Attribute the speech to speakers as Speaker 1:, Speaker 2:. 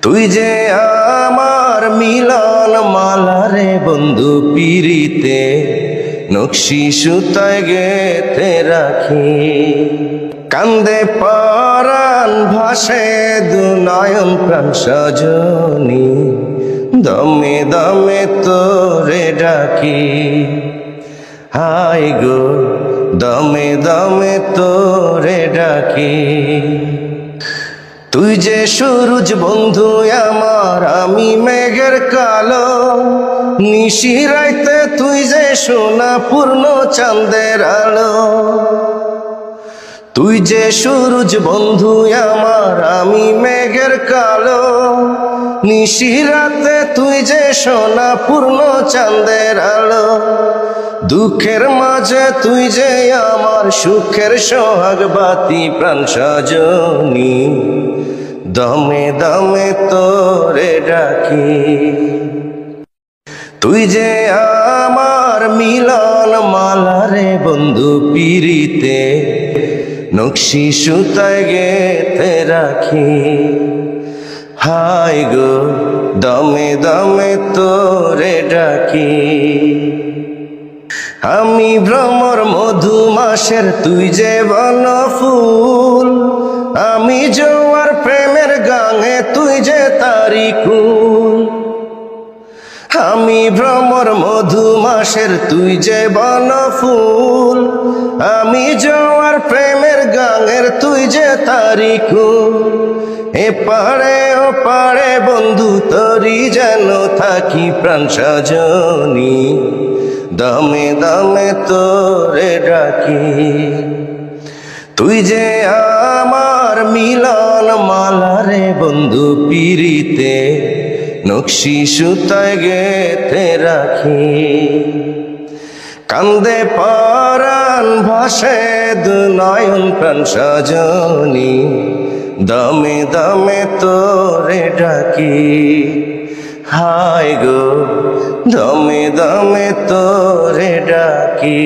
Speaker 1: তুই যে আমার মিলন মালারে বন্ধু পিরিতে নকশি সুতায় গেতে রাখি। কান্দে পরাণ ভাসে দু নয়ন প্রাণ সজনী, দমে দমে তোরে ডাকি। হায় গো দমে দমে তোরে ডাকি। তুই যে সূরজ বন্ধু আমার, আমি মেঘের কালো। নিশি রাইতে তুই যে সোনা পূর্ণ চাঁদের আলো। তুই যে সূরজ বন্ধু আমার, আমি মেঘের কালো। নিশি রাতে তুই যে সোনা পূর্ণ চাঁদের আলো। দুঃখের মাঝে তুই যে আমার সুখের সোহাগ বাতি প্রাণ সজনী, দমে দমে তোরে ডাকি। তুই যে আমার মিলন মালারে বন্ধু পিরিতে নকশি সুতায় গেতে রাখি। হায় গো দমে দমে তোরে ডাকি। আমি ভ্রমর মধু মাসের তুই যে বনফুল। আমি জোয়ার প্রেমের গাঙে তুই যে তারি কুল। আমি ভ্রমর মধু মাসের তুই যে বনফুল। আমি জোয়ার প্রেমের গাঙের তুই যে তারি কুল। এপারে ওপারে বন্ধু তোরি যেন থাকি প্রাণ সজনী, দমে দমে তোরে ডাকি। তুই যে আমার মিলন মালারে বন্ধু পিরিতে নকশি সুতায় গেতে রাখি। কান্দে পরাণ ভাসে দু নয়ন প্রাণ সজনী, দমে দমে তোরে ডাকি। হায় গো দমে দমে তোরে ডাকি।